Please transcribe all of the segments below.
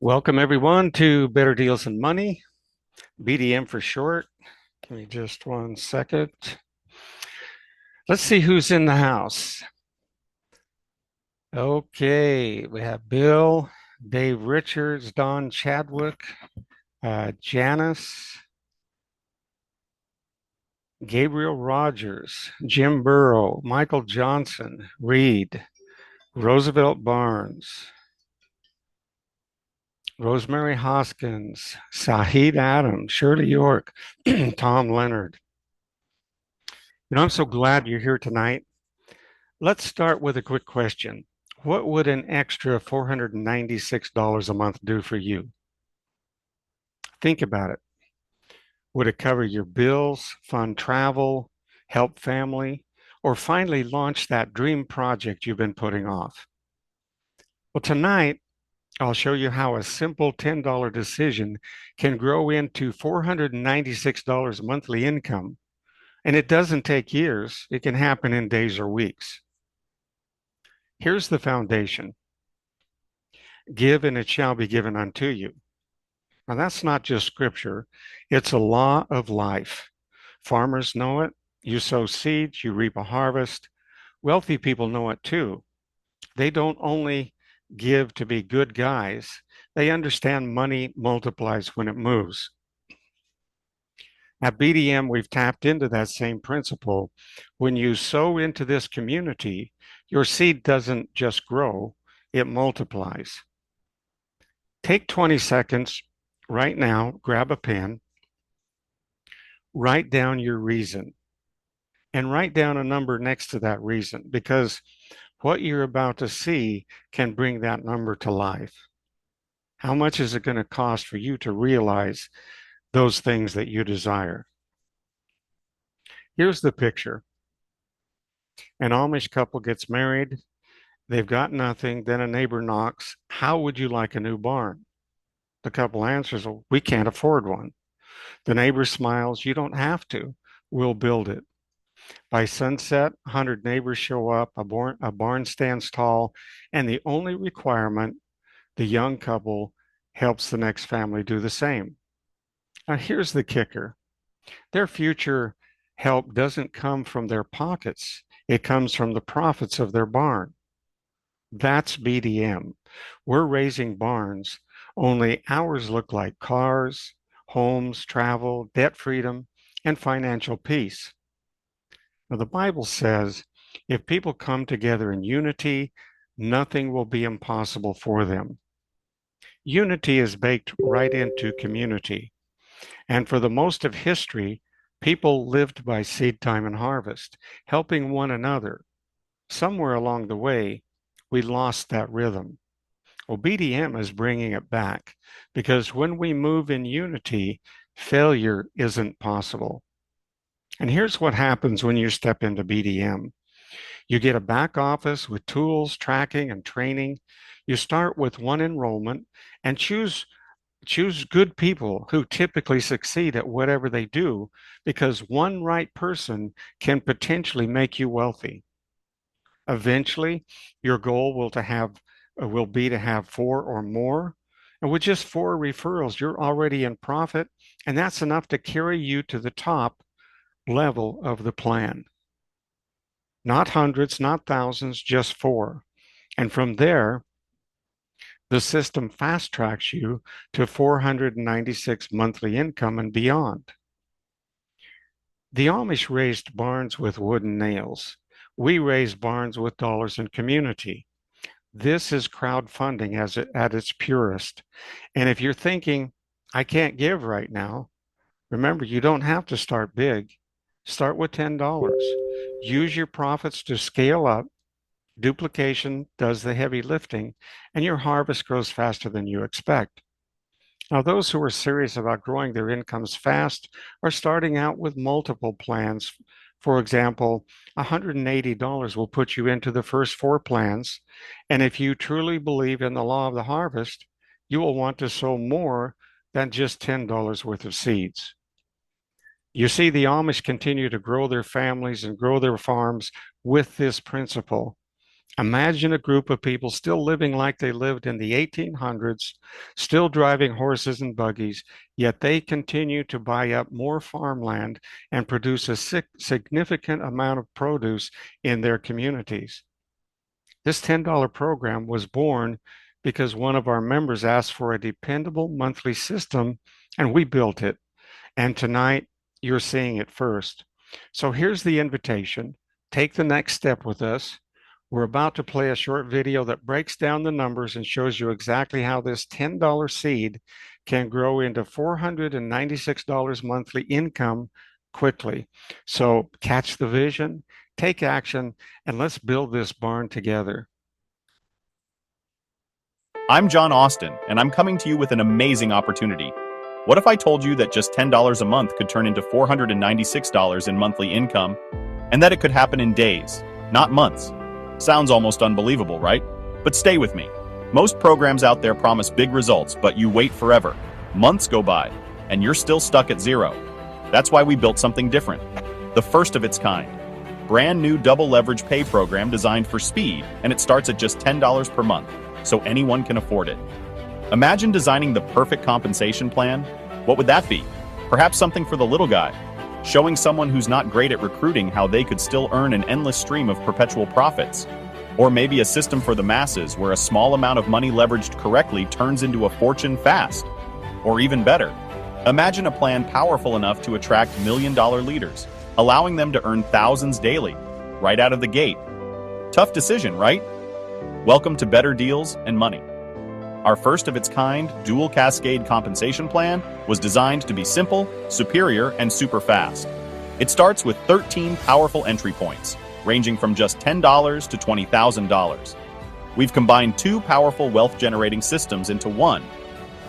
Welcome everyone to Better Deals and Money, BDM for short. Give me just 1 second. Let's see who's in the house. Okay, we have Bill, Dave Richards, Don Chadwick, Janice, Gabriel Rogers, Jim Burrow, Michael Johnson, Reed, Roosevelt Barnes, Rosemary Hoskins, Sahid Adams, Shirley York, Tom Leonard. I'm so glad you're here tonight. Let's start with a quick question. What would an extra $496 a month do for you? Think about it. Would it cover your bills, fund travel, help family, or finally launch that dream project you've been putting off? Well, tonight, I'll show you how a simple $10 decision can grow into $496 monthly income. And it doesn't take years, it can happen in days or weeks. Here's the foundation. Give and it shall be given unto you. Now, that's not just scripture, it's a law of life. Farmers know it. You sow seeds, you reap a harvest. Wealthy people know it too. They don't only give to be good guys, they understand money multiplies when it moves. At BDM, we've tapped into that same principle. When you sow into this community, your seed doesn't just grow, it multiplies. Take 20 seconds right now, grab a pen, write down your reason, and write down a number next to that reason because what you're about to see can bring that number to life. How much is it going to cost for you to realize those things that you desire? Here's the picture. An Amish couple gets married. They've got nothing. Then a neighbor knocks. How would you like a new barn? The couple answers, well, we can't afford one. The neighbor smiles. You don't have to. We'll build it. By sunset, 100 neighbors show up, a barn stands tall, and the only requirement, the young couple helps the next family do the same. Now, here's the kicker. Their future help doesn't come from their pockets. It comes from the profits of their barn. That's BDM. We're raising barns, only ours look like cars, homes, travel, debt freedom, and financial peace. Now, the Bible says if people come together in unity, nothing will be impossible for them. Unity is baked right into community. And for the most of history, people lived by seed time and harvest, helping one another. Somewhere along the way, we lost that rhythm. Well, BDM is bringing it back because when we move in unity, failure isn't possible. And here's what happens when you step into BDM. You get a back office with tools, tracking, and training. You start with one enrollment and choose good people who typically succeed at whatever they do because one right person can potentially make you wealthy. Eventually, your goal will be to have four or more. And with just four referrals, you're already in profit, and that's enough to carry you to the top level of the plan. Not hundreds, not thousands, just four. And from there, the system fast tracks you to 496 monthly income and beyond. The Amish raised barns with wooden nails. We raise barns with dollars and community. This is crowdfunding at its purest. And if you're thinking, I can't give right now, remember, you don't have to start big. Start with $10. Use your profits to scale up. Duplication does the heavy lifting, and your harvest grows faster than you expect. Now, those who are serious about growing their incomes fast are starting out with multiple plans. For example, $180 will put you into the first four plans. And if you truly believe in the law of the harvest, you will want to sow more than just $10 worth of seeds. You see, the Amish continue to grow their families and grow their farms with this principle. Imagine a group of people still living like they lived in the 1800s, still driving horses and buggies, yet they continue to buy up more farmland and produce a significant amount of produce in their communities. This $10 program was born because one of our members asked for a dependable monthly system, and we built it. And tonight, you're seeing it first. So here's the invitation. Take the next step with us. We're about to play a short video that breaks down the numbers and shows you exactly how this $10 seed can grow into $496 monthly income quickly. So catch the vision, take action, and let's build this barn together. I'm John Austin, and I'm coming to you with an amazing opportunity. What if I told you that just $10 a month could turn into $496 in monthly income, and that it could happen in days, not months? Sounds almost unbelievable, right? But stay with me. Most programs out there promise big results, but you wait forever. Months go by, and you're still stuck at zero. That's why we built something different. The first of its kind. Brand new double leverage pay program designed for speed, and it starts at just $10 per month, so anyone can afford it. Imagine designing the perfect compensation plan. What would that be? Perhaps something for the little guy, showing someone who's not great at recruiting how they could still earn an endless stream of perpetual profits. Or maybe a system for the masses where a small amount of money leveraged correctly turns into a fortune fast. Or even better, imagine a plan powerful enough to attract million-dollar leaders, allowing them to earn thousands daily, right out of the gate. Tough decision, right? Welcome to Better Deals and Money. Our first of its kind dual cascade compensation plan was designed to be simple, superior, and super fast. It starts with 13 powerful entry points, ranging from just $10 to $20,000. We've combined two powerful wealth-generating systems into one.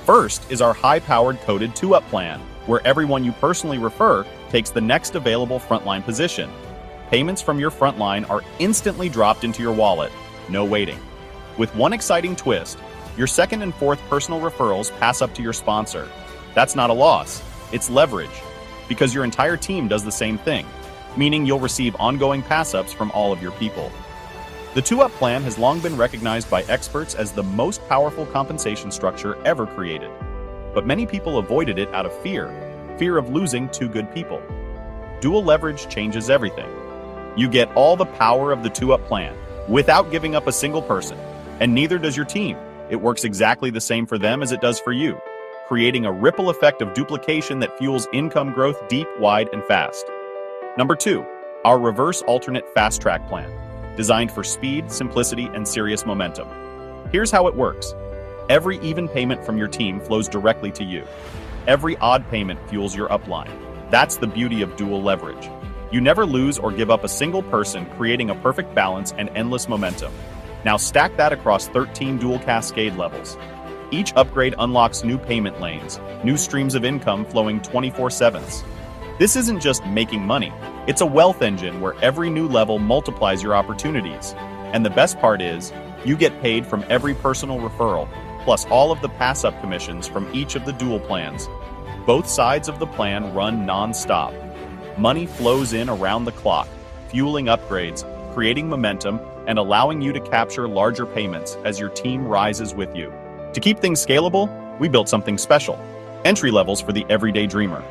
First is our high-powered coded 2-up plan, where everyone you personally refer takes the next available frontline position. Payments from your frontline are instantly dropped into your wallet, no waiting. With one exciting twist, your second and fourth personal referrals pass up to your sponsor. That's not a loss, it's leverage, because your entire team does the same thing, meaning you'll receive ongoing pass-ups from all of your people. The 2-up plan has long been recognized by experts as the most powerful compensation structure ever created. But many people avoided it out of fear of losing two good people. Dual leverage changes everything. You get all the power of the 2-up plan without giving up a single person, and neither does your team. It works exactly the same for them as it does for you, creating a ripple effect of duplication that fuels income growth deep, wide, and fast. Number 2, our reverse alternate fast track plan, designed for speed, simplicity, and serious momentum. Here's how it works. Every even payment from your team flows directly to you. Every odd payment fuels your upline. That's the beauty of dual leverage. You never lose or give up a single person, creating a perfect balance and endless momentum. Now stack that across 13 dual cascade levels. Each upgrade unlocks new payment lanes, new streams of income flowing 24/7. This isn't just making money, it's a wealth engine where every new level multiplies your opportunities. And the best part is, you get paid from every personal referral, plus all of the pass-up commissions from each of the dual plans. Both sides of the plan run non-stop. Money flows in around the clock, fueling upgrades, creating momentum, and allowing you to capture larger payments as your team rises with you. To keep things scalable, we built something special. Entry levels for the everyday dreamer,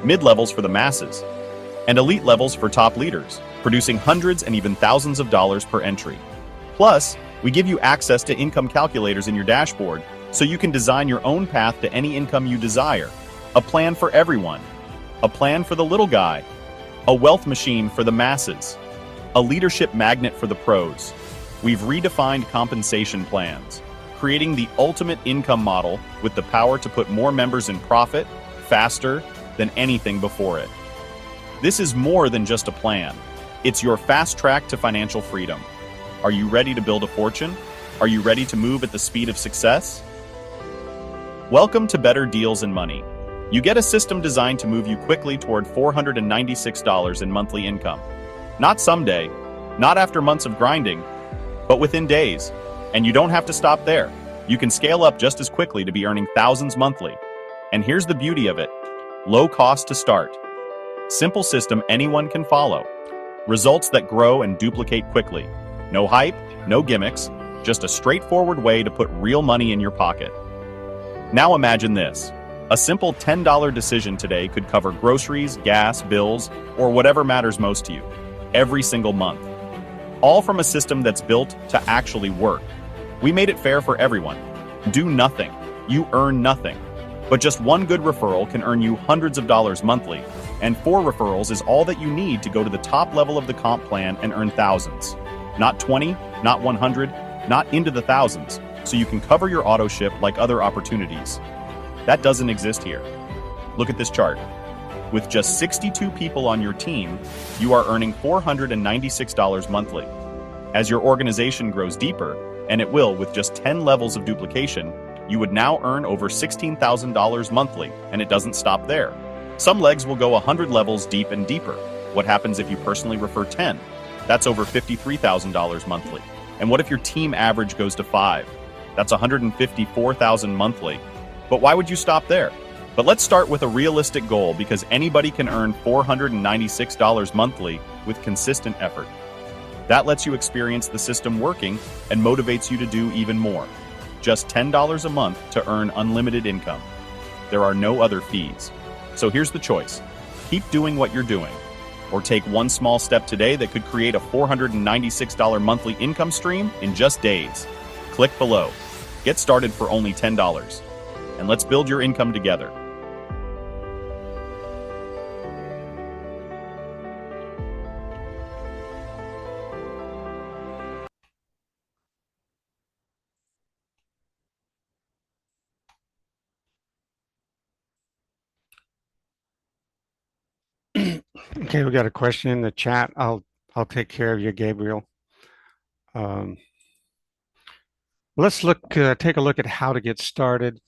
mid-levels for the masses, and elite levels for top leaders, producing hundreds and even thousands of dollars per entry. Plus, we give you access to income calculators in your dashboard so you can design your own path to any income you desire. A plan for everyone. A plan for the little guy. A wealth machine for the masses. A leadership magnet for the pros. We've redefined compensation plans, creating the ultimate income model with the power to put more members in profit faster than anything before it. This is more than just a plan. It's your fast track to financial freedom. Are you ready to build a fortune? Are you ready to move at the speed of success? Welcome to Better Deals and Money. You get a system designed to move you quickly toward $496 in monthly income. Not someday, not after months of grinding, but within days. And you don't have to stop there. You can scale up just as quickly to be earning thousands monthly. And here's the beauty of it. Low cost to start. Simple system anyone can follow. Results that grow and duplicate quickly. No hype, no gimmicks, just a straightforward way to put real money in your pocket. Now imagine this. A simple $10 decision today could cover groceries, gas, bills, or whatever matters most to you, every single month. All from a system that's built to actually work. We made it fair for everyone. Do nothing. You earn nothing. But just one good referral can earn you hundreds of dollars monthly, and 4 referrals is all that you need to go to the top level of the comp plan and earn thousands. Not 20, not 100, not into the thousands, so you can cover your auto ship like other opportunities. That doesn't exist here. Look at this chart. With just 62 people on your team, you are earning $496 monthly. As your organization grows deeper, and it will with just 10 levels of duplication, you would now earn over $16,000 monthly, and it doesn't stop there. Some legs will go 100 levels deep and deeper. What happens if you personally refer 10? That's over $53,000 monthly. And what if your team average goes to 5? That's $154,000 monthly. But why would you stop there? But let's start with a realistic goal, because anybody can earn $496 monthly with consistent effort. That lets you experience the system working and motivates you to do even more. Just $10 a month to earn unlimited income. There are no other fees. So here's the choice. Keep doing what you're doing, or take one small step today that could create a $496 monthly income stream in just days. Click below. Get started for only $10, and let's build your income together. Okay, we got a question in the chat. I'll take care of you, Gabriel. Um, let's take a look at how to get started.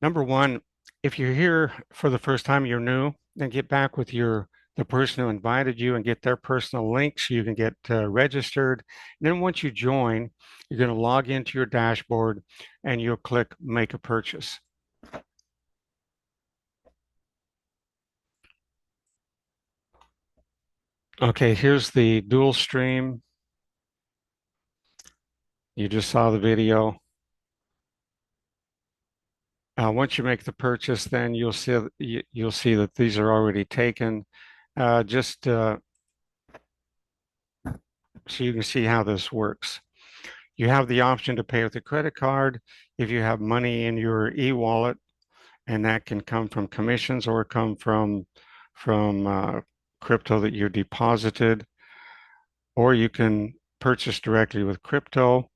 Number one, if you're here for the first time, you're new, then get back with the person who invited you and get their personal link so you can get registered. And then once you join, you're going to log into your dashboard and you'll click Make a Purchase. Okay, here's the dual stream. You just saw the video. Once you make the purchase, then you'll see that these are already taken. Just so you can see how this works. You have the option to pay with a credit card if you have money in your e-wallet, and that can come from commissions or come from crypto that you deposited, or you can purchase directly with crypto.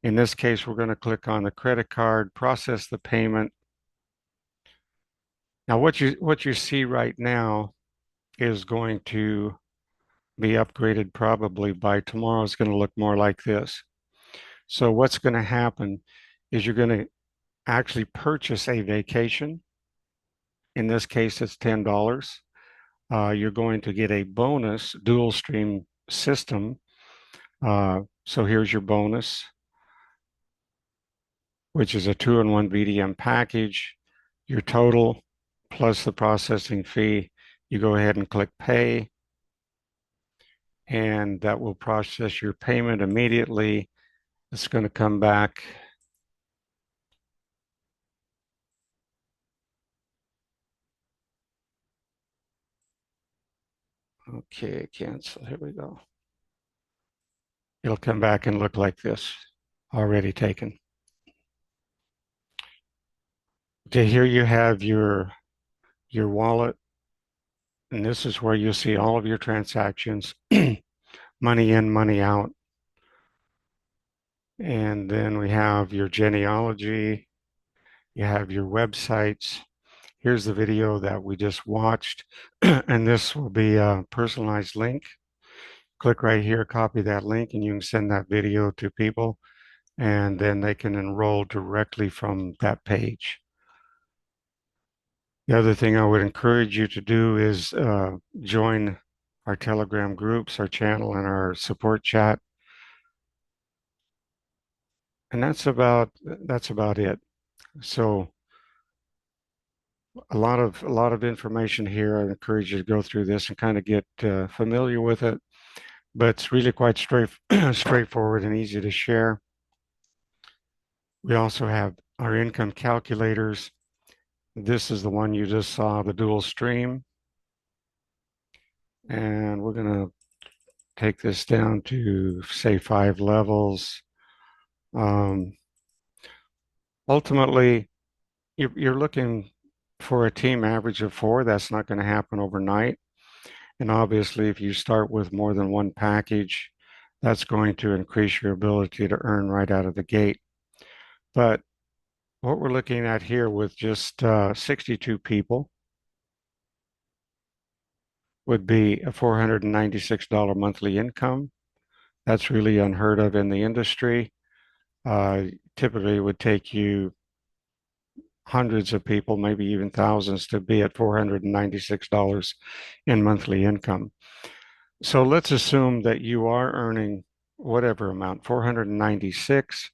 In this case, we're going to click on the credit card, process the payment. Now, what you see right now is going to be upgraded probably by tomorrow. It's going to look more like this. So what's going to happen is you're going to actually purchase a vacation. In this case, it's $10. You're going to get a bonus dual stream system. So here's your bonus, which is a 2-in-1 BDM package. Your total plus the processing fee. You go ahead and click pay, and that will process your payment immediately. It's going to come back. Okay, cancel. Here we go. It'll come back and look like this, already taken. Okay, here you have your wallet, and this is where you'll see all of your transactions, money in, money out. And then we have your genealogy, you have your websites. Here's the video that we just watched, and this will be a personalized link. Click right here, copy that link, and you can send that video to people, and then they can enroll directly from that page. The other thing I would encourage you to do is join our Telegram groups, our channel, and our support chat. And that's about it. So a lot of information here. I encourage you to go through this and kind of get familiar with it. But it's really quite straightforward and easy to share. We also have our income calculators. This is the one you just saw, the dual stream. And we're going to take this down to, say, 5 levels. Um, Ultimately, you're looking for a team average of 4. That's not going to happen overnight. And obviously, if you start with more than one package, that's going to increase your ability to earn right out of the gate. But what we're looking at here with just 62 people would be a $496 monthly income. That's really unheard of in the industry. Uh, Typically, it would take you hundreds of people, maybe even thousands, to be at $496 in monthly income. So let's assume that you are earning whatever amount, 496.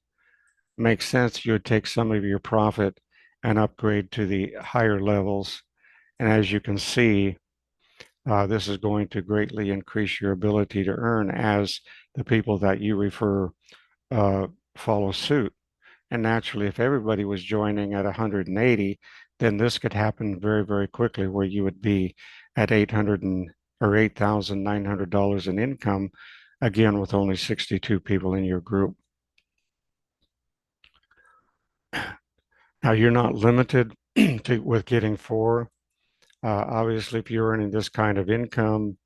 Makes sense. You would take some of your profit and upgrade to the higher levels. And as you can see, this is going to greatly increase your ability to earn as the people that you refer uh, follow suit. And naturally, if everybody was joining at 180, then this could happen very, very quickly where you would be at 800 or $8,900 in income, again, with only 62 people in your group. Now, you're not limited with getting 4. Obviously, if you're earning this kind of income,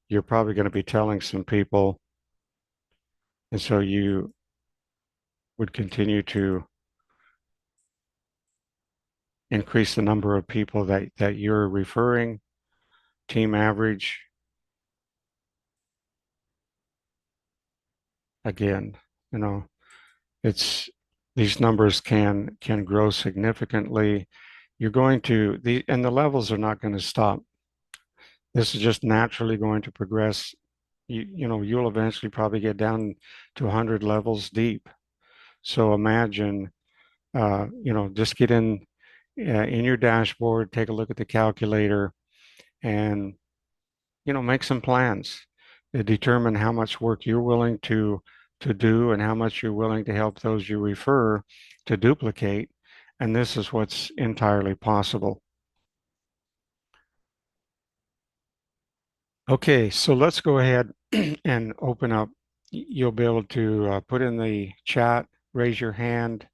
you're probably going to be telling some people. And so you would continue to increase the number of people that you're referring, team average. Again, you know, it's these numbers can grow significantly. You're going to and the levels are not going to stop. This is just naturally going to progress. You'll eventually probably get down to 100 levels deep. So imagine, just get in your dashboard, take a look at the calculator, and make some plans to determine how much work you're willing to do and how much you're willing to help those you refer to duplicate. And this is what's entirely possible. Okay, so let's go ahead and open up. You'll be able to put in the chat, raise your hand.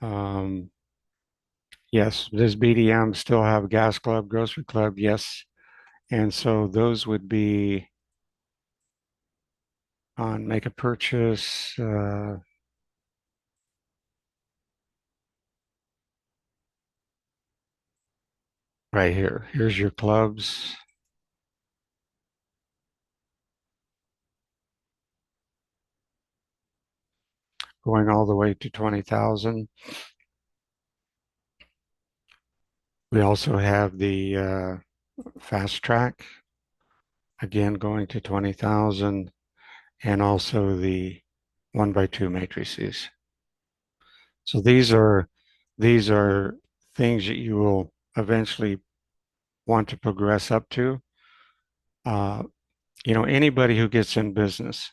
Um, yes, does BDM still have Gas Club, Grocery Club? Yes. And so those would be on make a purchase. Right here. Here's your clubs. Going all the way to 20,000. We also have the fast track, again going to 20,000, and also the 1x2 matrices. So these are things that you will eventually want to progress up to. Uh, Anybody who gets in business,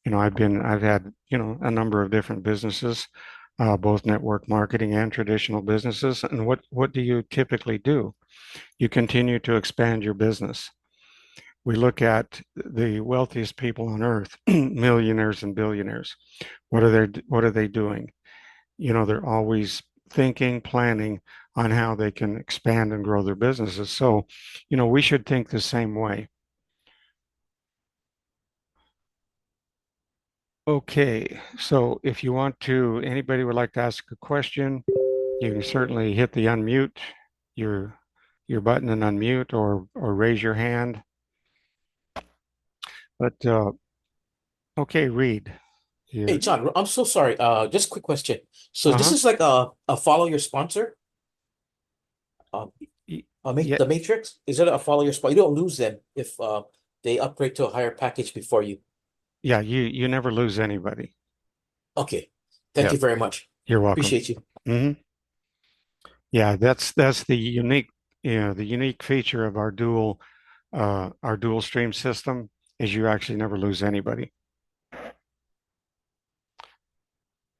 I've had, a number of different businesses, both network marketing and traditional businesses. And what do you typically do? You continue to expand your business. We look at the wealthiest people on earth, millionaires and billionaires. What are they doing? They're always thinking, planning on how they can expand and grow their businesses. So, we should think the same way. Okay, so if anybody would like to ask a question, you can certainly hit the unmute your your button and unmute or raise your hand. But okay, Reed. Hey, You, John, I'm so sorry. Just a quick question. So this uh-huh. is like a follow your sponsor, um, Yeah, the Matrix. Is it a follow your sponsor? You don't lose them if they upgrade to a higher package before you. yeah, you never lose anybody. Okay. Thank Yeah, you very much. you're welcome. Appreciate you. Hmm. Yeah, that's the unique, the unique feature of our dual stream system is you actually never lose anybody.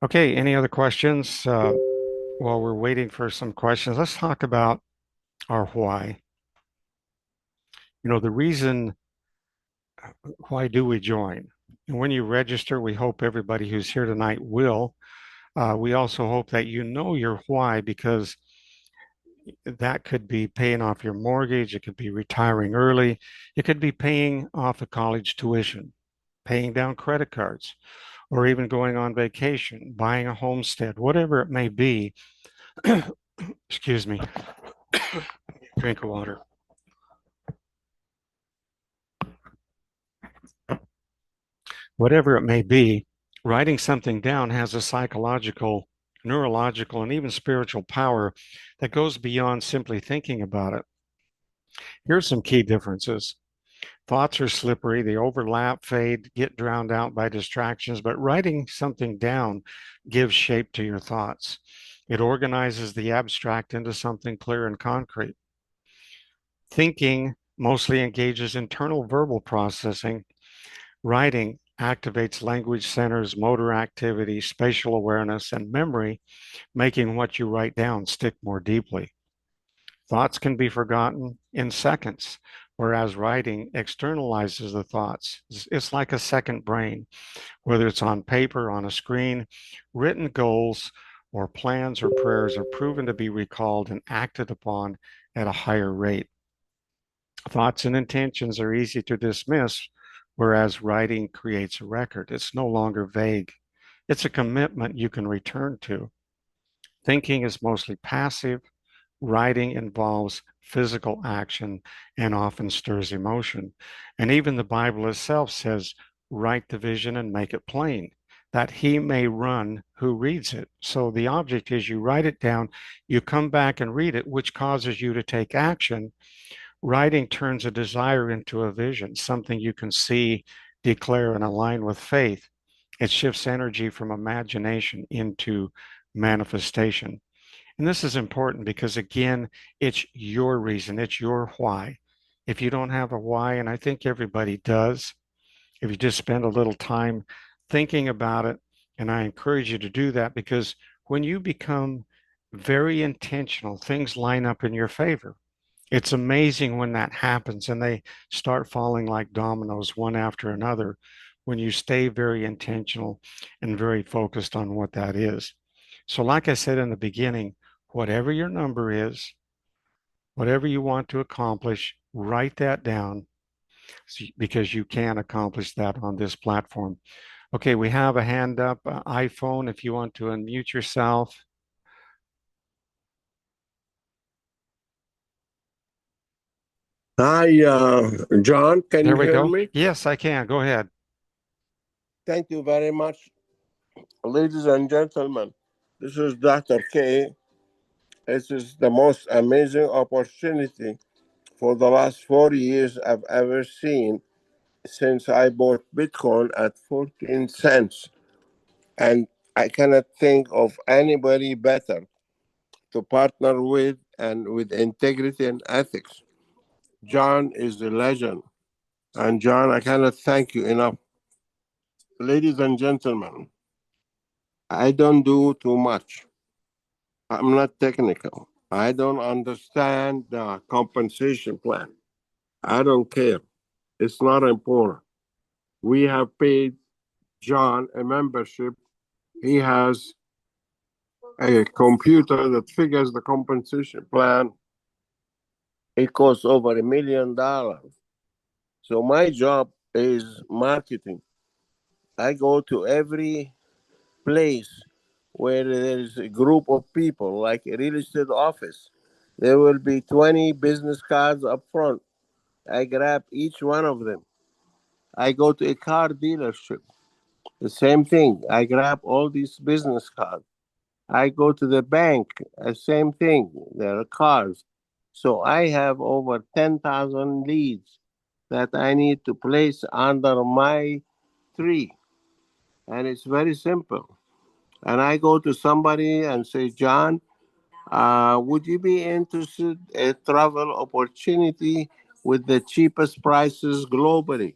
Okay, any other questions? While we're waiting for some questions, let's talk about our why. The reason why do we join? And when you register, we hope everybody who's here tonight will. We also hope that you know your why because that could be paying off your mortgage, it could be retiring early, it could be paying off a college tuition, paying down credit cards, or even going on vacation, buying a homestead, whatever it may be. Excuse me, drink of water. Whatever it may be, writing something down has a psychological, neurological, and even spiritual power that goes beyond simply thinking about it. Here's some key differences. Thoughts are slippery, they overlap, fade, get drowned out by distractions, but writing something down gives shape to your thoughts. It organizes the abstract into something clear and concrete. Thinking mostly engages internal verbal processing. Writing activates language centers, motor activity, spatial awareness, and memory, making what you write down stick more deeply. Thoughts can be forgotten in seconds, whereas writing externalizes the thoughts. It's like a second brain, whether it's on paper, on a screen. Written goals or plans or prayers are proven to be recalled and acted upon at a higher rate. Thoughts and intentions are easy to dismiss, whereas writing creates a record. It's no longer vague. It's a commitment you can return to. Thinking is mostly passive. Writing involves physical action and often stirs emotion. And even the Bible itself says, write the vision and make it plain, that he may run who reads it. So the object is you write it down, you come back and read it, which causes you to take action. Writing turns a desire into a vision, something you can see, declare, and align with faith. It shifts energy from imagination into manifestation. And this is important because, again, it's your reason, it's your why. If you don't have a why, and I think everybody does, if you just spend a little time thinking about it, and I encourage you to do that because when you become very intentional, things line up in your favor. It's amazing when that happens and they start falling like dominoes one after another when you stay very intentional and very focused on what that is. So, like I said in the beginning, whatever your number is, whatever you want to accomplish, write that down because you can accomplish that on this platform. Okay, we have a hand up, iPhone, if you want to unmute yourself. Hi, John, can There you we hear go. me? Yes, I can. Go ahead. Thank you very much, ladies and gentlemen. This is Dr. K. This is the most amazing opportunity for the last 40 years I've ever seen since I bought Bitcoin at 14 cents. And I cannot think of anybody better to partner with and with integrity and ethics. John is a legend. And John, I cannot thank you enough. Ladies and gentlemen, I don't do too much. I'm not technical. I don't understand the compensation plan. I don't care. It's not important. We have paid John a membership. He has a computer that figures the compensation plan. It costs over $1 million. So my job is marketing. I go to every place where there is a group of people, like a real estate office. There will be 20 business cards up front. I grab each one of them. I go to a car dealership. The same thing. I grab all these business cards. I go to the bank. The same thing. There are cars. So I have over 10,000 leads that I need to place under my tree. And it's very simple. And I go to somebody and say, John, Would you be interested in a travel opportunity with the cheapest prices globally?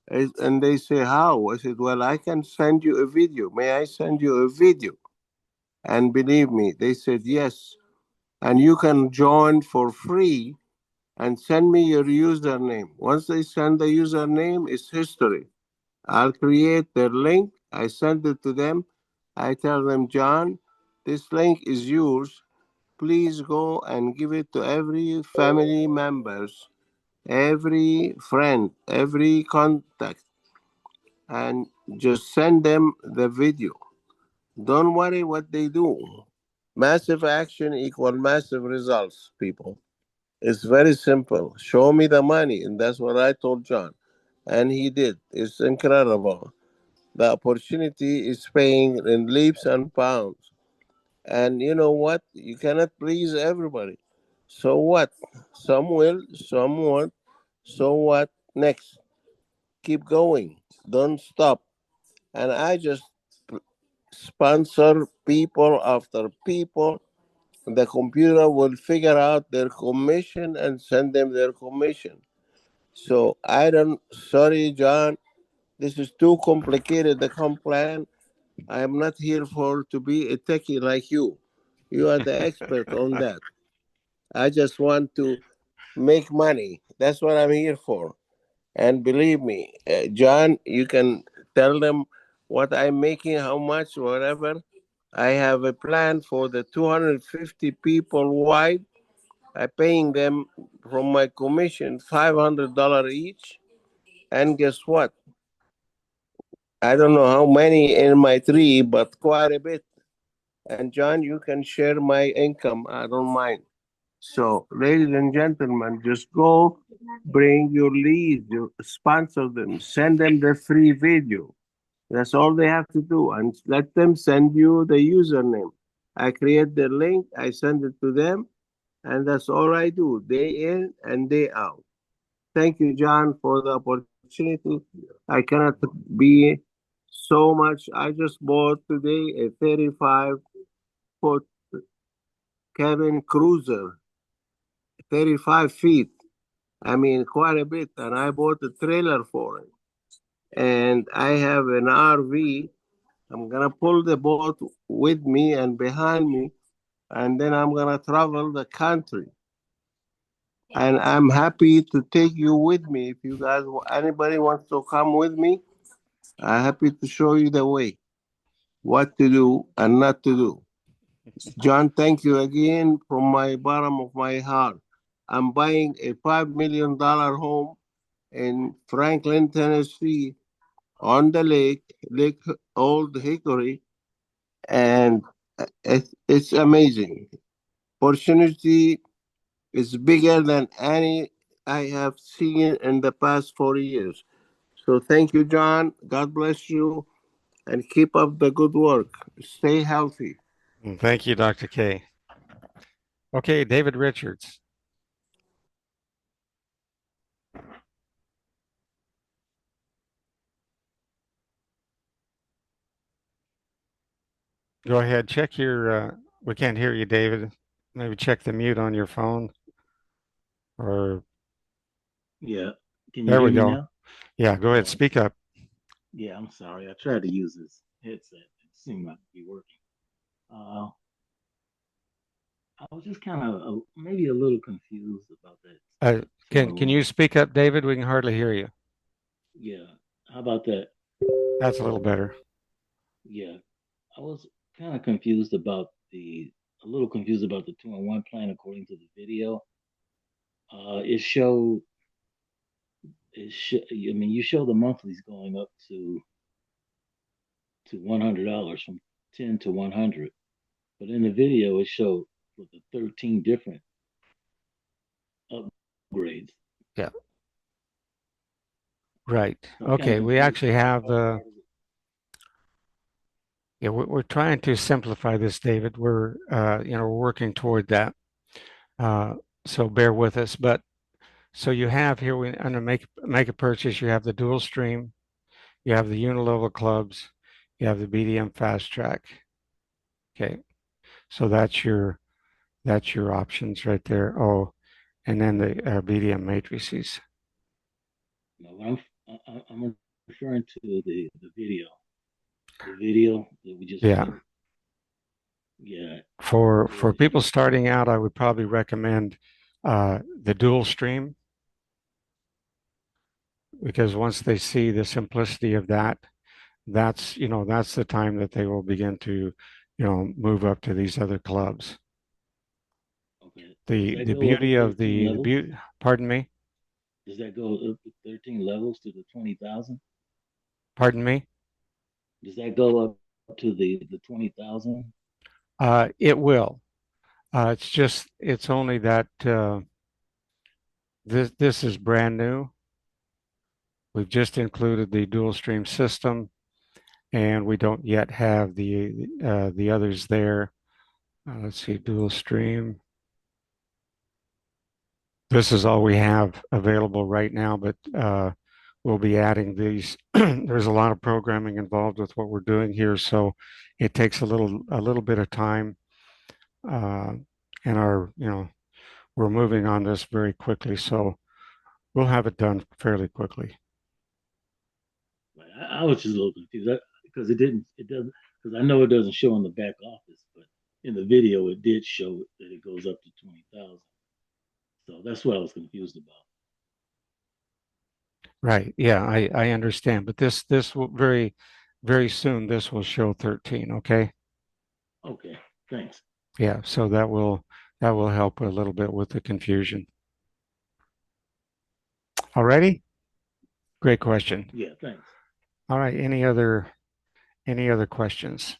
And they say, how? I said, well, I can send you a video. May I send you a video? And believe me, they said yes. And you can join for free and send me your username. Once they send the username, it's history. I'll create their link. I send it to them. I tell them, John, this link is yours. Please go and give it to every family members, every friend, every contact, and just send them the video. Don't worry what they do. Massive action equal massive results, people. It's very simple. Show me the money, and that's what I told John, and he did. It's incredible. The opportunity is paying in leaps and bounds. And you know what? You cannot please everybody. So what? Some will, some won't. So what? Next. Keep going. Don't stop. And I just sponsor people after people. The computer will figure out their commission and send them their commission. So I don't, sorry, John, this is too complicated, the comp plan. I am not here for to be a techie like you. You are the expert on that. I just want to make money. That's what I'm here for. And believe me, John, you can tell them what I'm making, how much, whatever. I have a plan for the 250 people wide. I'm paying them from my commission $500 each. And guess what? I don't know how many in my tree, but quite a bit. And John, you can share my income. I don't mind. So, ladies and gentlemen, just go bring your leads, you sponsor them, send them the free video. That's all they have to do, and let them send you the username. I create the link, I send it to them, and that's all I do, day in and day out. Thank you, John, for the opportunity. I cannot be so much. I just bought today a 35-foot cabin cruiser, 35 feet. I mean, quite a bit. And I bought a trailer for it. And I have an RV. I'm going to pull the boat with me and behind me. And then I'm going to travel the country. And I'm happy to take you with me. If you guys, anybody wants to come with me, I'm happy to show you the way, what to do and not to do. John, thank you again from my bottom of my heart. I'm buying a $5 million home in Franklin, Tennessee, on the lake, Lake Old Hickory, and it's amazing. Opportunity is bigger than any I have seen in the past 4 years. So thank you, John. God bless you, and keep up the good work. Stay healthy. Thank you, Dr. K. Okay, David Richards. Go ahead. Check your, we can't hear you, David. Maybe check the mute on your phone or Yeah. Can you there hear we me go. now? Yeah, go ahead. Oh, Speak up. yeah, I'm sorry. I tried to use this headset. It seemed not to be working. Uh, I was just kind of maybe a little confused about that Uh, can you 2-1. speak up, David? We can hardly hear you. Yeah. How about that? That's a little better. Yeah. I was kind of confused about a little confused about the 2-1 plan according to the video. It showed, I mean, you show the monthlies going up to $100 from 10 to 100. But in the video, it showed with the 13 different upgrades. Yeah, right. So I'm kind of Okay, we confused actually have, how is it? yeah, we're trying to simplify this, David. We're working toward that. Uh, so bear with us. But so you have here, under make a purchase, you have the dual stream, you have the unilevel clubs, you have the BDM fast track. Okay, so that's your That's your options right there. Oh, and then the BDM matrices. No, I'm referring to the video that we just Yeah. played. Yeah, For the people starting out, I would probably recommend the dual stream because once they see the simplicity of that, that's the time that they will begin to, move up to these other clubs. okay. Does The that the go up beauty of 13 the levels? beauty, pardon me, Does that go up 13 levels to the 20,000? pardon me. Does that go up to the 20,000? It will. It's only that this is brand new. We've just included the dual stream system, and we don't yet have the others there. Let's see, dual stream. This is all we have available right now, but we'll be adding these. There's a lot of programming involved with what we're doing here, so it takes a little bit of time, uh, and we're moving on this very quickly, so we'll have it done fairly quickly. Like, I was just a little confused because it doesn't, because I know it doesn't show in the back office, but in the video it did show that it goes up to 20,000. So that's what I was confused about. Right. Yeah, I understand, but this will very soon this will show 13, okay? Okay, thanks. Yeah, so that will help a little bit with the confusion. Alrighty? Great question. Yeah, thanks. All right, any other questions?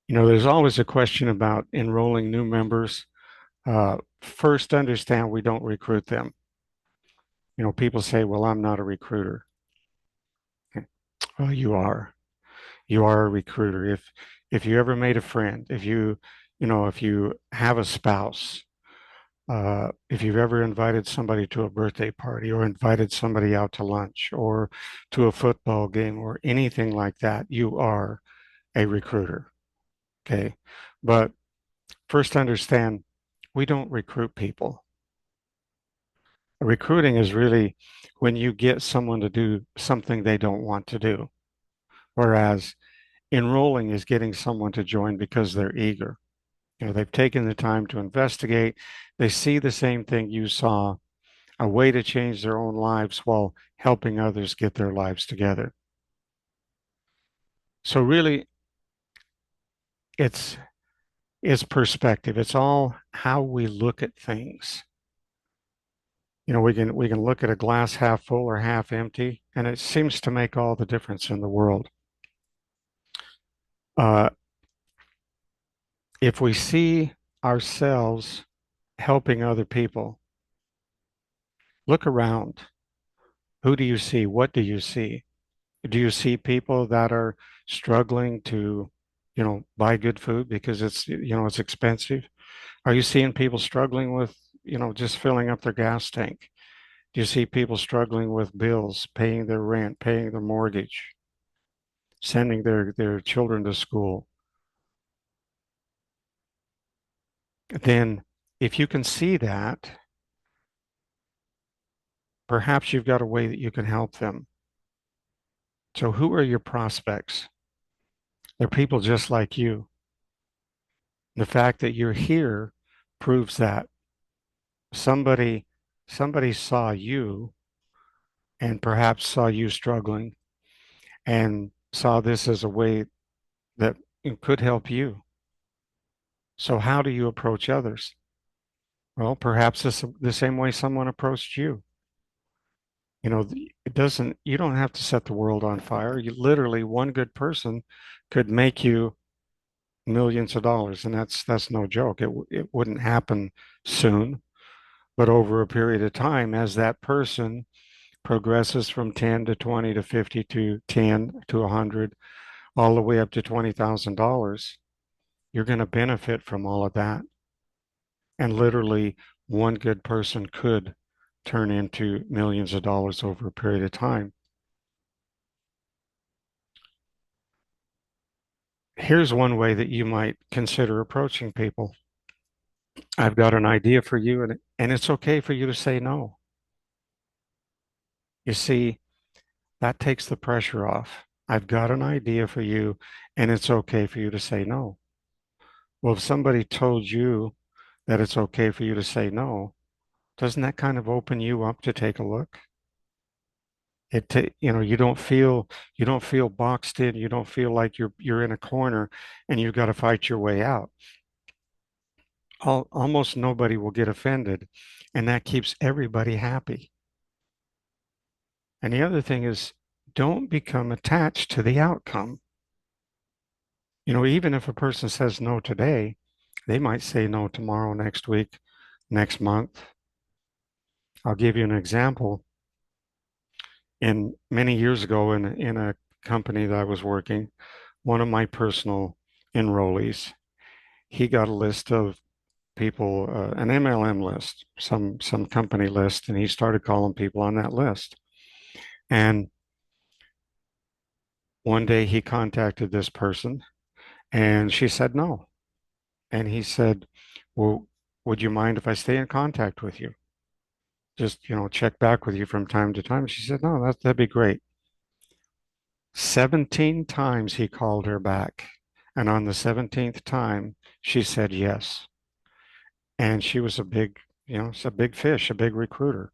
There's always a question about enrolling new members. First, understand we don't recruit them. People say, well, I'm not a recruiter. Well, you are. You are a recruiter. If you ever made a friend, if you have a spouse, if you've ever invited somebody to a birthday party or invited somebody out to lunch or to a football game or anything like that, you are a recruiter. Okay. But first understand we don't recruit people. Recruiting is really when you get someone to do something they don't want to do, whereas enrolling is getting someone to join because they're eager. They've taken the time to investigate. They see the same thing you saw, a way to change their own lives while helping others get their lives together. So really, it's it's perspective. It's all how we look at things. We can look at a glass half full or half empty, and it seems to make all the difference in the world. Uh, if we see ourselves helping other people, look around. Who do you see? What do you see? Do you see people that are struggling to, buy good food because it's expensive? Are you seeing people struggling with, just filling up their gas tank? Do you see people struggling with bills, paying their rent, paying their mortgage, sending their children to school? Then if you can see that, perhaps you've got a way that you can help them. So who are your prospects? They're people just like you. The fact that you're here proves that somebody somebody saw you and perhaps saw you struggling and saw this as a way that it could help you. So how do you approach others? Well, perhaps the same way someone approached you. It doesn't, you don't have to set the world on fire. You literally, one good person could make you millions of dollars, and that's no joke. It wouldn't happen soon, but over a period of time, as that person progresses from 10 to 20 to 50 to 10 to 100, all the way up to $20,000, you're going to benefit from all of that. And literally, one good person could turn into millions of dollars over a period of time. Here's one way that you might consider approaching people. I've got an idea for you, and it's okay for you to say no. You see, that takes the pressure off. I've got an idea for you, and it's okay for you to say no. Well, if somebody told you that it's okay for you to say no, doesn't that kind of open you up to take a look? You don't feel boxed in. You don't feel like you're in a corner and you've got to fight your way out. Almost nobody will get offended, and that keeps everybody happy. And the other thing is, don't become attached to the outcome. Even if a person says no today, they might say no tomorrow, next week, next month. I'll give you an example. In many years ago, in a company that I was working, one of my personal enrollees, he got a list of people, an MLM list, some company list, and he started calling people on that list. And one day he contacted this person, and she said no. And he said, "Well, would you mind if I stay in contact with you? Just, check back with you from time to time." She said, "No, that'd be great." 17 times he called her back. And on the 17th time, she said yes. And she was a big fish, a big recruiter.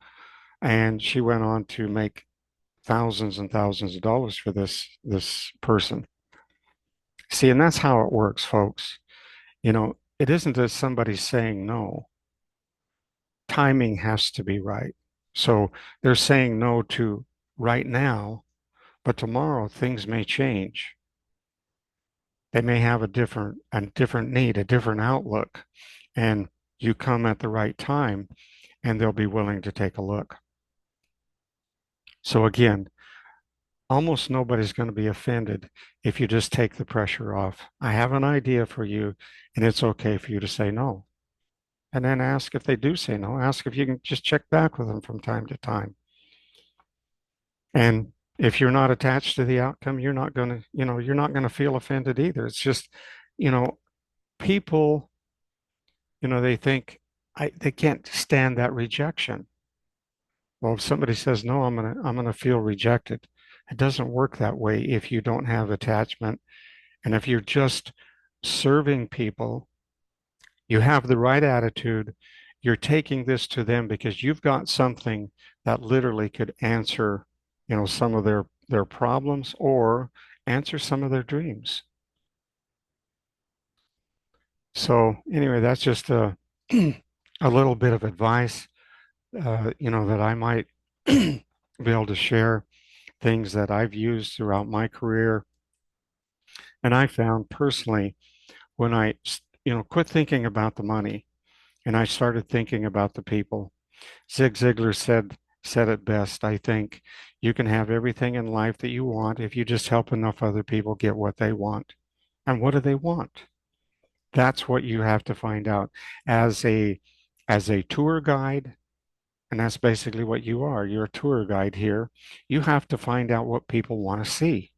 And she went on to make thousands and thousands of dollars for this person. See, and that's how it works, folks. It isn't that somebody's saying no. Timing has to be right. So they're saying no to right now, but tomorrow things may change. They may have a different need, a different outlook, and you come at the right time, and they'll be willing to take a look. So again, almost nobody's going to be offended if you just take the pressure off. I have an idea for you, and it's okay for you to say no. And then ask if they do say no. Ask if you can just check back with them from time to time. And if you're not attached to the outcome, you're not going to feel offended either. It's just, you know, people, they think they can't stand that rejection. Well, if somebody says no, I'm gonna feel rejected. It doesn't work that way if you don't have attachment. And if you're just serving people, you have the right attitude. You're taking this to them because you've got something that literally could answer, some of their problems or answer some of their dreams. So anyway, that's just a a little bit of advice, that I might be able to share, things that I've used throughout my career. And I found personally when I, quit thinking about the money and I started thinking about the people. Zig Ziglar said it best. I think you can have everything in life that you want if you just help enough other people get what they want. And what do they want? That's what you have to find out as a tour guide. And that's basically what you are. You're a tour guide here. You have to find out what people want to see.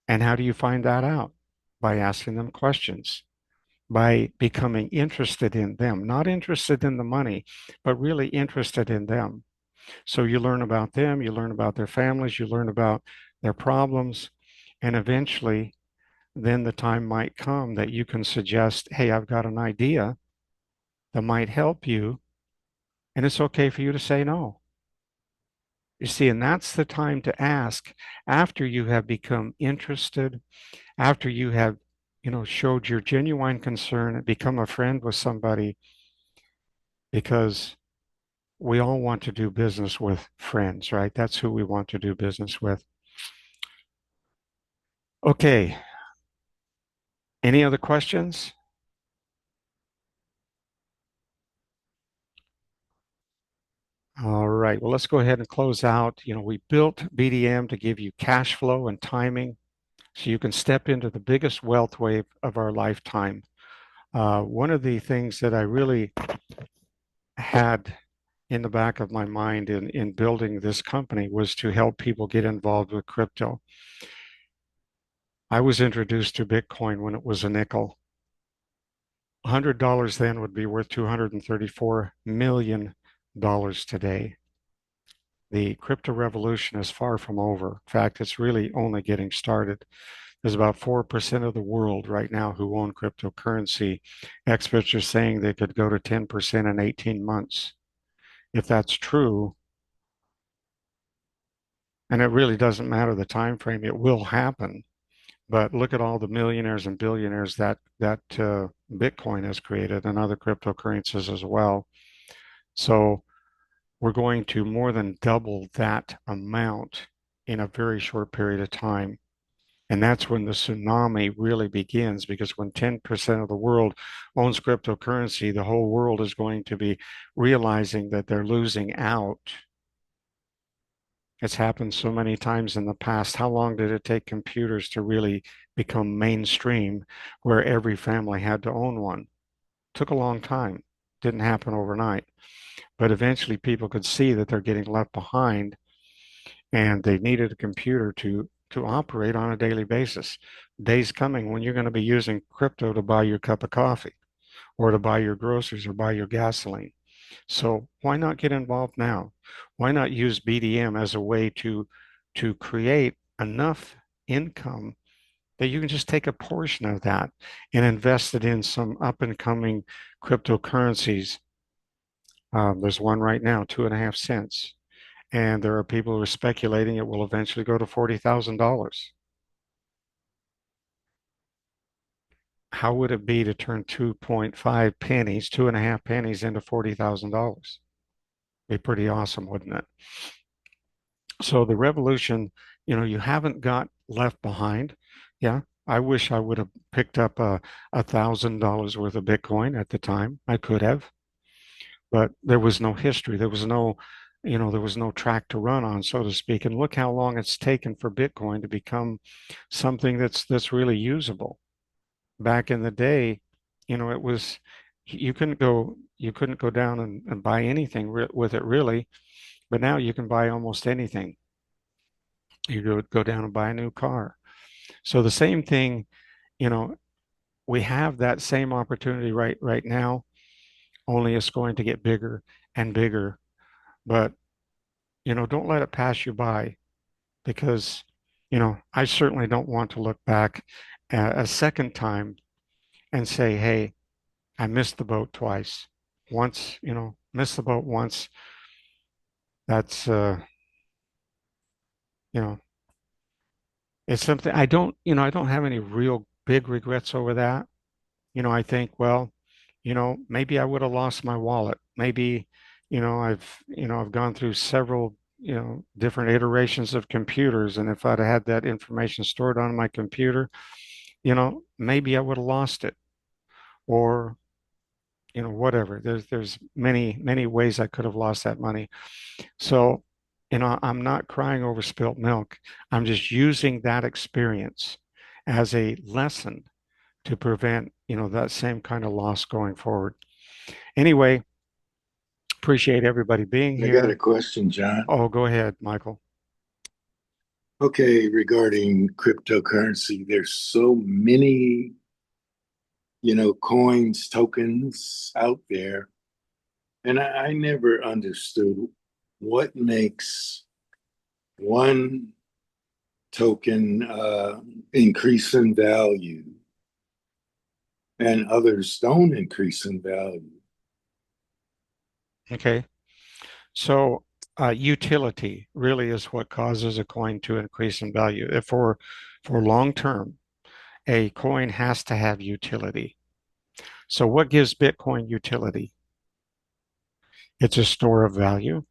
And how do you find that out? By asking them questions, by becoming interested in them, not interested in the money, but really interested in them. So you learn about them, you learn about their families, you learn about their problems, and eventually, then the time might come that you can suggest, hey, I've got an idea that might help you, and it's okay for you to say no. You see, and that's the time to ask after you have become interested, after you have, showed your genuine concern and become a friend with somebody, because we all want to do business with friends, right? That's who we want to do business with. Okay. Any other questions? All right. Well, let's go ahead and close out. We built BDM to give you cash flow and timing so you can step into the biggest wealth wave of our lifetime. One of the things that I really had in the back of my mind in building this company was to help people get involved with crypto. I was introduced to Bitcoin when it was a nickel. $100 then would be worth $234 million today. The crypto revolution is far from over. In fact, it's really only getting started. There's about 4% of the world right now who own cryptocurrency. Experts are saying they could go to 10% in 18 months. If that's true, and it really doesn't matter the time frame, it will happen. But look at all the millionaires and billionaires that Bitcoin has created and other cryptocurrencies as well. So we're going to more than double that amount in a very short period of time. And that's when the tsunami really begins, because when 10% of the world owns cryptocurrency, the whole world is going to be realizing that they're losing out. It's happened so many times in the past. How long did it take computers to really become mainstream where every family had to own one? It took a long time. Didn't happen overnight. But eventually people could see that they're getting left behind and they needed a computer to operate on a daily basis. Days coming when you're going to be using crypto to buy your cup of coffee or to buy your groceries or buy your gasoline. So why not get involved now? Why not use BDM as a way to create enough income that you can just take a portion of that and invest it in some up and coming cryptocurrencies. There's one right now, 2.5 cents. And there are people who are speculating it will eventually go to $40,000. How would it be to turn 2.5 pennies, 2.5 pennies into $40,000? Be pretty awesome, wouldn't it? So the revolution, you haven't got left behind. Yeah, I wish I would have picked up $1,000 worth of Bitcoin at the time. I could have, but there was no history. There was no track to run on, so to speak. And look how long it's taken for Bitcoin to become something that's really usable. Back in the day, it was you couldn't go down and buy anything with it really, but now you can buy almost anything. You go down and buy a new car. So the same thing, you know, we have that same opportunity right now, only it's going to get bigger and bigger. But, don't let it pass you by because, I certainly don't want to look back a second time and say, hey, I missed the boat twice. Once, missed the boat once. That's, you know, it's something I don't have any real big regrets over that. I think, well, maybe I would have lost my wallet. Maybe, I've gone through several, different iterations of computers, and if I'd had that information stored on my computer, maybe I would have lost it, or, whatever. There's many ways I could have lost that money. So, I'm not crying over spilt milk. I'm just using that experience as a lesson to prevent, that same kind of loss going forward. Anyway, appreciate everybody being I got a here. question, John. Oh, go ahead, Michael. Okay, regarding cryptocurrency, there's so many, coins, tokens out there. And I never understood what makes one token increase in value and others don't increase in value. Okay. So, utility really is what causes a coin to increase in value. If for long term, a coin has to have utility. So, what gives Bitcoin utility? It's a store of value.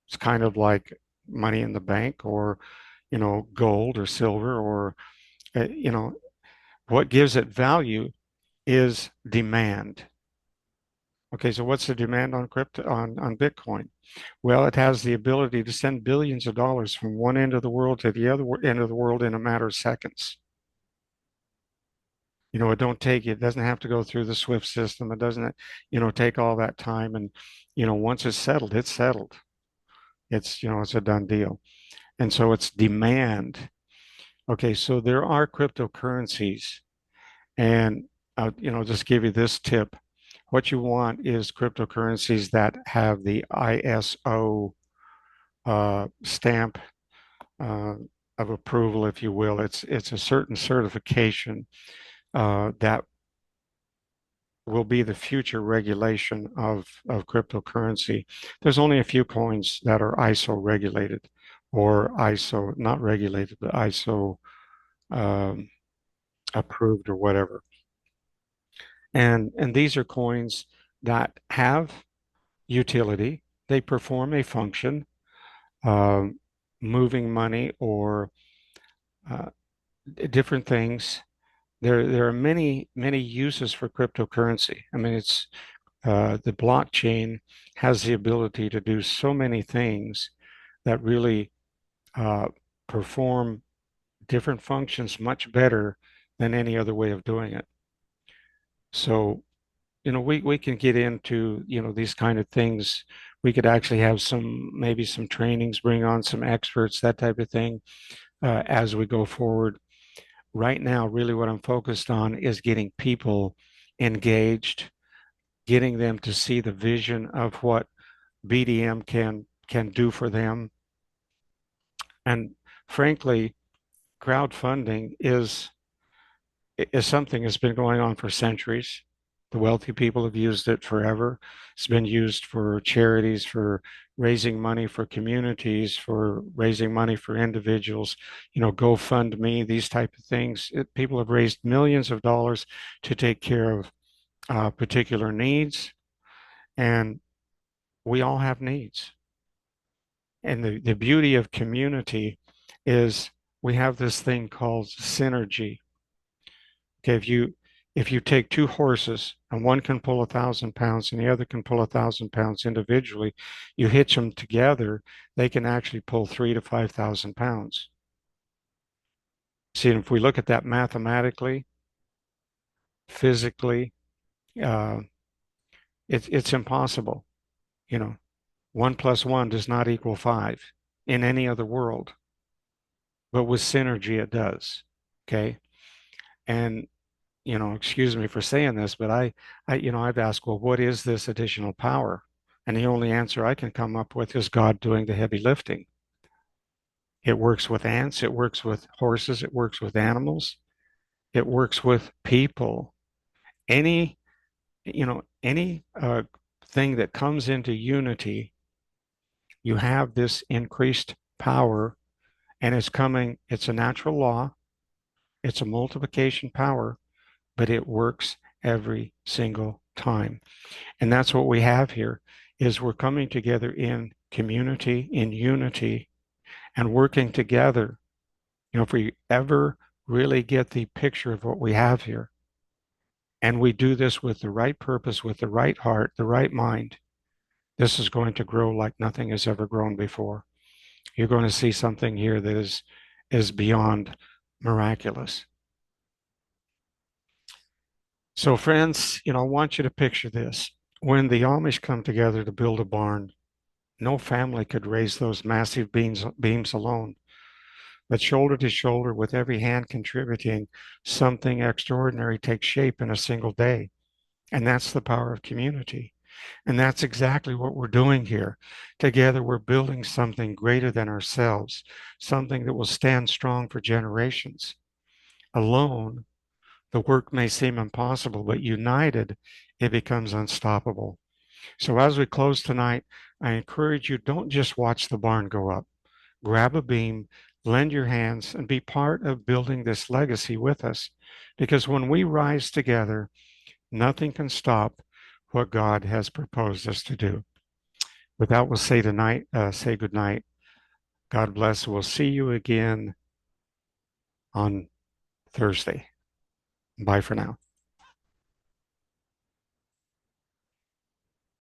It's kind of like money in the bank or, gold or silver or, uh, you know, what gives it value is demand. Okay, so what's the demand on on Bitcoin? Well, it has the ability to send billions of dollars from one end of the world to the other end of the world in a matter of seconds. It doesn't have to go through the Swift system. It doesn't, take all that time. And, once it's settled, it's settled. It's a done deal. And so it's demand. Okay, so there are cryptocurrencies, and just give you this tip. What you want is cryptocurrencies that have the ISO stamp uh, of approval, if you will. It's a certain certification that will be the future regulation of cryptocurrency. There's only a few coins that are ISO regulated or ISO not regulated, but ISO um, approved or whatever. And these are coins that have utility. They perform a function, um, moving money or uh, different things. There are many uses for cryptocurrency. I mean, it's the blockchain has the ability to do so many things that really uh, perform different functions much better than any other way of doing it. So, we can get into, these kind of things. We could actually have maybe some trainings, bring on some experts, that type of thing, as we go forward. Right now, really what I'm focused on is getting people engaged, getting them to see the vision of what BDM can do for them. And frankly, crowdfunding is something that's been going on for centuries. The wealthy people have used it forever. It's been used for charities, for raising money for communities, for raising money for individuals, GoFundMe, these type of things. People have raised millions of dollars to take care of particular needs, and we all have needs. And the beauty of community is we have this thing called synergy. Okay, if you take two horses and one can pull 1,000 pounds and the other can pull 1,000 pounds individually, you hitch them together, they can actually pull 3 to 5,000 pounds. See, if we look at that mathematically, physically, uh, it's impossible. You know, 1 plus 1 does not equal 5 in any other world, but with synergy it does. Okay, and excuse me for saying this, but I've asked, well, what is this additional power? And the only answer I can come up with is God doing the heavy lifting. It works with ants, it works with horses, it works with animals, it works with people. Any, any thing that comes into unity, you have this increased power, and it's a natural law, it's a multiplication power, but it works every single time. And that's what we have here is we're coming together in community, in unity, and working together. If we ever really get the picture of what we have here, and we do this with the right purpose, with the right heart, the right mind, this is going to grow like nothing has ever grown before. You're going to see something here that is beyond miraculous. So friends, I want you to picture this. When the Amish come together to build a barn, no family could raise those massive beams alone. But shoulder to shoulder, with every hand contributing, something extraordinary takes shape in a single day. And that's the power of community. And that's exactly what we're doing here. Together, we're building something greater than ourselves, something that will stand strong for generations. Alone, the work may seem impossible, but united, it becomes unstoppable. So as we close tonight, I encourage you, don't just watch the barn go up. Grab a beam, lend your hands, and be part of building this legacy with us. Because when we rise together, nothing can stop what God has proposed us to do. With that, we'll say say good night. God bless. We'll see you again on Thursday. Bye for now.